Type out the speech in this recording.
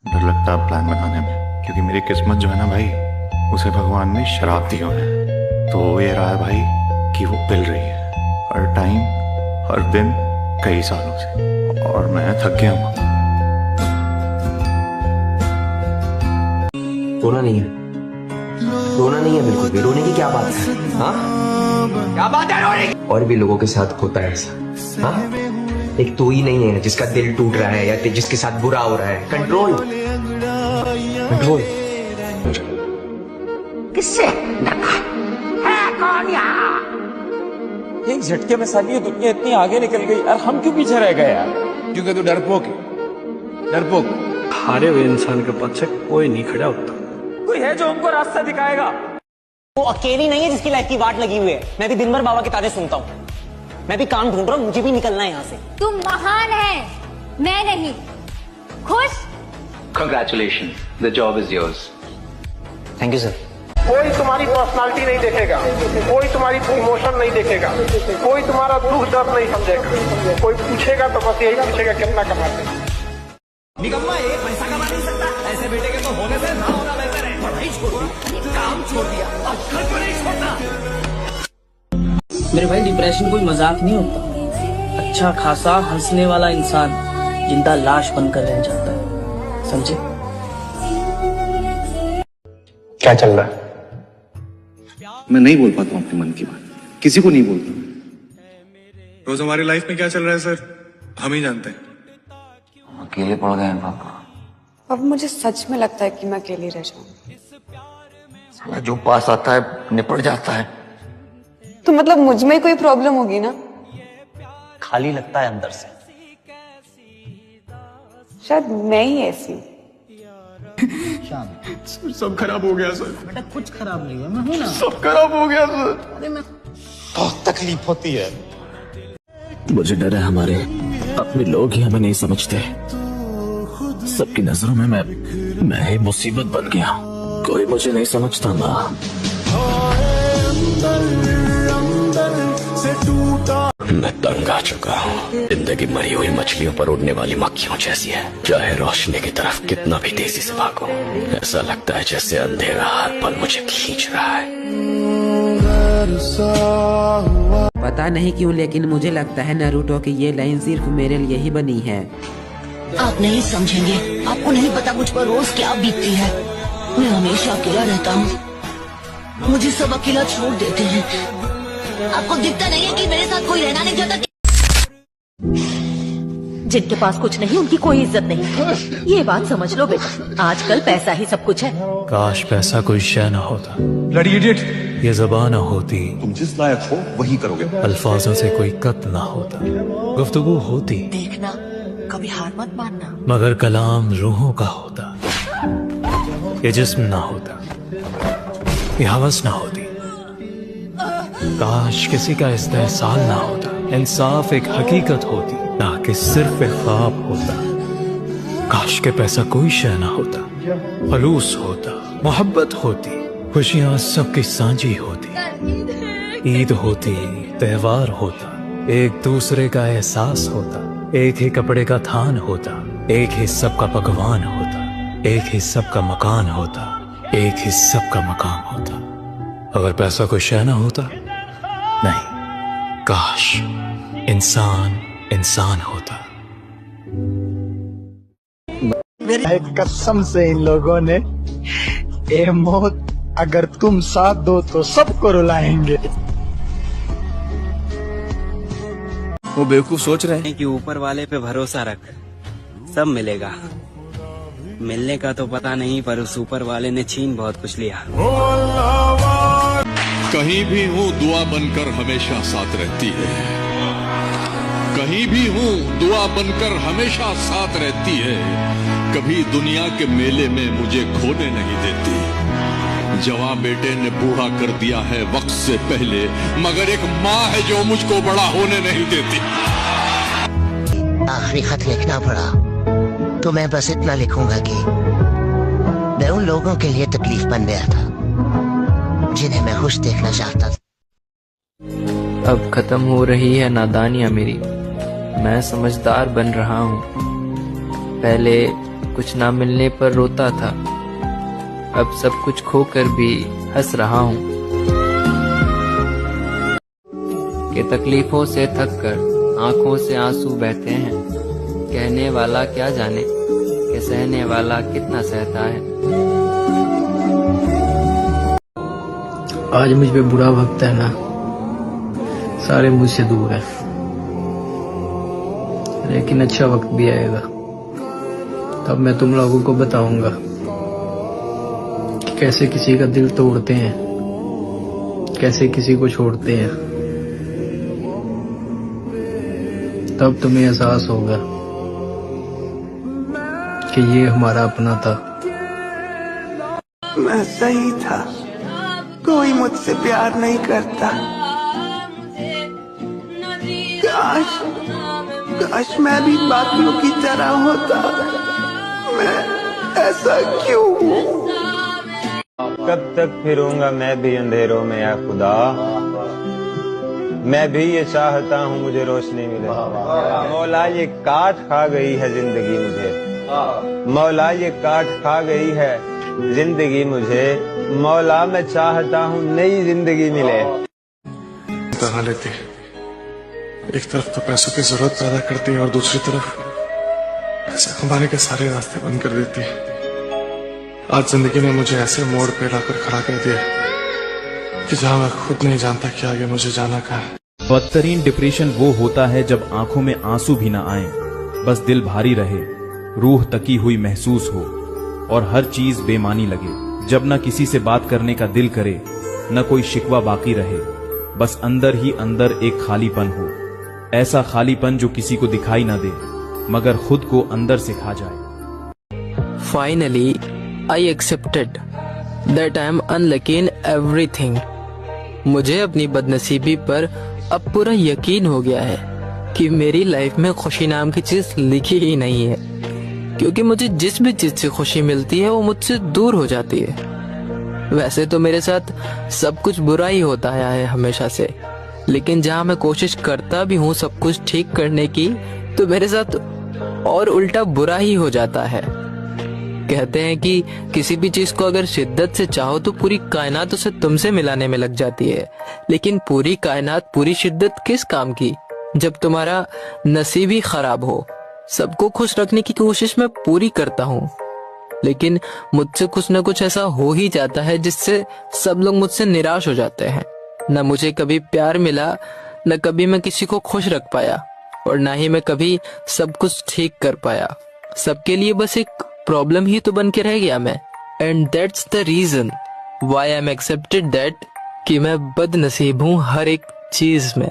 डर लगता है प्लान बनाने में, क्योंकि मेरी किस्मत जो है ना भाई, उसे भगवान ने शराब दी हुई है। तो हो ये रहा है भाई कि वो पिल रही है हर टाइम, हर दिन, कई सालों से, और मैं थक गया हूँ। रोना नहीं है, रोना नहीं है बिल्कुल भी। रोने की क्या बात है? हाँ, क्या बात है रोने की? और भी लोगों के साथ होता है ऐसा। हाँ, एक तू ही नहीं है जिसका दिल टूट रहा है या जिसके साथ बुरा हो रहा है। Control, control. किससे है? कौन यहाँ? एक झटके में साली ये दुनिया इतनी आगे निकल गई यार, हम क्यों पीछे रह गए यार? क्योंकि तू डरपोक है, डरपोक। हारे हुए इंसान के पद से कोई नहीं खड़ा होता। कोई है जो हमको रास्ता दिखाएगा? वो अकेली नहीं है जिसकी लाइफ की वाट लगी हुई है। मैं भी दिन भर बाबा की तारीफ सुनता हूँ। मैं भी काम ढूंढ रहा हूँ, मुझे भी निकलना है यहाँ से। तुम महान है, मैं नहीं। खुश? Congratulations, the job is yours. Thank you sir. कोई तुम्हारी पर्सनालिटी नहीं देखेगा, कोई तुम्हारी इमोशन नहीं देखेगा, कोई तुम्हारा दुख दर्द नहीं समझेगा। कोई पूछेगा तो बस यही पूछेगा कितना कमाते। निकम्मा एक पैसा कमा नहीं सकता, ऐसे बेटे के तो होने से ना होना बेहतर है। पढ़ाई छोड़ दी, काम छोड़ दिया, अब घर को नहीं छोड़ना। मेरे भाई, डिप्रेशन कोई मजाक नहीं होता। अच्छा खासा हंसने वाला इंसान जिंदा लाश बनकर रह जाता है, समझे? क्या चल रहा है? मैं नहीं बोल पाता हूँ अपने मन की बात, किसी को नहीं बोलता। रोज हमारी लाइफ में क्या चल रहा है सर, हम ही जानते हैं। अकेले पड़ गए हैं पापा। अब मुझे सच में लगता है कि मैं अकेली रह जाऊं। साला जो पास आता है निपट जाता है। तो मतलब मुझ में कोई प्रॉब्लम होगी ना? खाली लगता है अंदर से। शायद मैं ही ऐसी हूँ। सब खराब हो गया सर। बेटा कुछ खराब नहीं है, मैं हूं ना। सब खराब हो गया सर। अरे मैं बहुत तकलीफ होती है। मुझे डर है हमारे अपने लोग ही हमें नहीं समझते। सबकी नजरों में मैं ही मुसीबत बन गया। कोई मुझे नहीं समझता माँ। मैं तंग आ चुका हूँ। जिंदगी मरी हुई मछलियों पर उड़ने वाली मक्खियों जैसी है। चाहे रोशनी की तरफ कितना भी तेजी से भागो, ऐसा लगता है जैसे अंधेरा हर पल मुझे खींच रहा है। पता नहीं क्यों, लेकिन मुझे लगता है नारुतो की ये लाइन सिर्फ मेरे लिए ही बनी है। आप नहीं समझेंगे, आपको नहीं पता मुझ पर रोज क्या बीतती है। मैं हमेशा अकेला रहता हूँ, मुझे सब अकेला छोड़ देते हैं। आपको दिखता नहीं है कि मेरे साथ कोई रहना नहीं चाहता? जिनके पास कुछ नहीं उनकी कोई इज्जत नहीं, ये बात समझ लो बेटा। आजकल पैसा ही सब कुछ है। काश पैसा कोई शय न होता। Bloody idiot. ये ज़बान न होती, तुम जिस लायक हो वही करोगे। अल्फाजों से कोई कत ना होता, गुफ्तगू होती, देखना, कभी हार मत मानना। मगर कलाम रूहों का होता। ये जिस्म ना होता, ये हवस ना होती। काश किसी का इस्तेहसाल ना होता, इंसाफ एक हकीकत होती, ना कि सिर्फ एक ख्वाब होता। काश के पैसा कोई शय ना होता, फलूस होता, मोहब्बत होती, खुशियां सबकी सांझी होती, ईद होती, त्योहार होता, एक दूसरे का एहसास होता, एक ही कपड़े का थान होता, एक ही सबका पकवान होता, एक ही सबका मकान होता, एक ही सबका मकाम होता। अगर पैसा कोई शय ना होता, नहीं, काश इंसान इंसान होता। कसम से इन लोगों ने, ए मौत अगर तुम साथ दो तो सबको रुलाएंगे। वो बेवकूफ सोच रहे हैं कि ऊपर वाले पे भरोसा रख, सब मिलेगा। मिलने का तो पता नहीं, पर उस ऊपर वाले ने छीन बहुत कुछ लिया। कहीं भी हूँ दुआ बनकर हमेशा साथ रहती है। कहीं भी हूँ दुआ बनकर हमेशा साथ रहती है। कभी दुनिया के मेले में मुझे खोने नहीं देती। जवान बेटे ने बूढ़ा कर दिया है वक्त से पहले, मगर एक माँ है जो मुझको बड़ा होने नहीं देती। आखिरी खत लिखना पड़ा तो मैं बस इतना लिखूंगा कि मैं उन लोगों के लिए तकलीफ बन गया था जिन्हें मैं खुश देखना चाहता था। अब खत्म हो रही है नादानियां मेरी, मैं समझदार बन रहा हूँ। पहले कुछ ना मिलने पर रोता था, अब सब कुछ खोकर भी हंस रहा हूँ कि तकलीफों से थक कर आंखों से आंसू बहते हैं। कहने वाला क्या जाने कि सहने वाला कितना सहता है। आज मुझ पे बुरा वक्त है ना, सारे मुझसे दूर हैं, लेकिन अच्छा वक्त भी आएगा, तब मैं तुम लोगों को बताऊंगा कि कैसे किसी का दिल तोड़ते हैं, कैसे किसी को छोड़ते हैं। तब तुम्हें एहसास होगा कि ये हमारा अपना था। मैं सही था, कोई मुझसे प्यार नहीं करता। काश मैं भी बाकियों की तरह होता। मैं ऐसा क्यों हूँ? कब तक फिरूंगा मैं भी अंधेरों में या खुदा, मैं भी ये चाहता हूँ मुझे रोशनी मिले। मौला ये काट खा गई है जिंदगी मुझे, मौला ये काट खा गई है जिंदगी मुझे, मौला मैं चाहता हूँ नई जिंदगी मिले। तरह लेती, एक तरफ तो पैसों की जरूरत पैदा करती है और दूसरी तरफ पैसे कमाने के सारे रास्ते बंद कर देती है। आज जिंदगी ने मुझे ऐसे मोड़ पे लाकर खड़ा कर दिया कि जहाँ मैं खुद नहीं जानता कि आगे मुझे जाना कहाँ है। बदतरीन डिप्रेशन वो होता है जब आंखों में आंसू भी ना आए, बस दिल भारी रहे, रूह तकी हुई महसूस हो और हर चीज बेमानी लगे। जब न किसी से बात करने का दिल करे, न कोई शिकवा बाकी रहे, बस अंदर ही अंदर एक खालीपन हो, ऐसा खालीपन जो किसी को दिखाई ना दे मगर खुद को अंदर से खा जाए। Finally I accepted that I am unlucky in everything. मुझे अपनी बदनसीबी पर अब पूरा यकीन हो गया है कि मेरी लाइफ में खुशी नाम की चीज लिखी ही नहीं है, क्योंकि मुझे जिस भी चीज से खुशी मिलती है वो मुझसे दूर हो जाती है। वैसे तो मेरे साथ सब कुछ बुरा ही होता आया है हमेशा से, लेकिन जहाँ मैं कोशिश करता भी हूँ सब कुछ ठीक करने की, तो मेरे साथ और उल्टा बुरा ही हो जाता है। कहते हैं कि किसी भी चीज को अगर शिद्दत से चाहो तो पूरी कायनात उसे तुमसे मिलाने में लग जाती है, लेकिन पूरी कायनात पूरी शिद्दत किस काम की जब तुम्हारा नसीब ही खराब हो। सबको खुश रखने की कोशिश मैं पूरी करता हूँ, लेकिन मुझसे कुछ न कुछ ऐसा हो ही जाता है जिससे सब लोग मुझसे निराश हो जाते हैं। न मुझे कभी प्यार मिला, न कभी मैं किसी को खुश रख पाया, और न ही मैं कभी सब कुछ ठीक कर पाया। सबके लिए बस एक प्रॉब्लम ही तो बन के रह गया मैं। And that's the reason why I am accepted that कि मैं बदनसीब हूँ हर एक चीज में।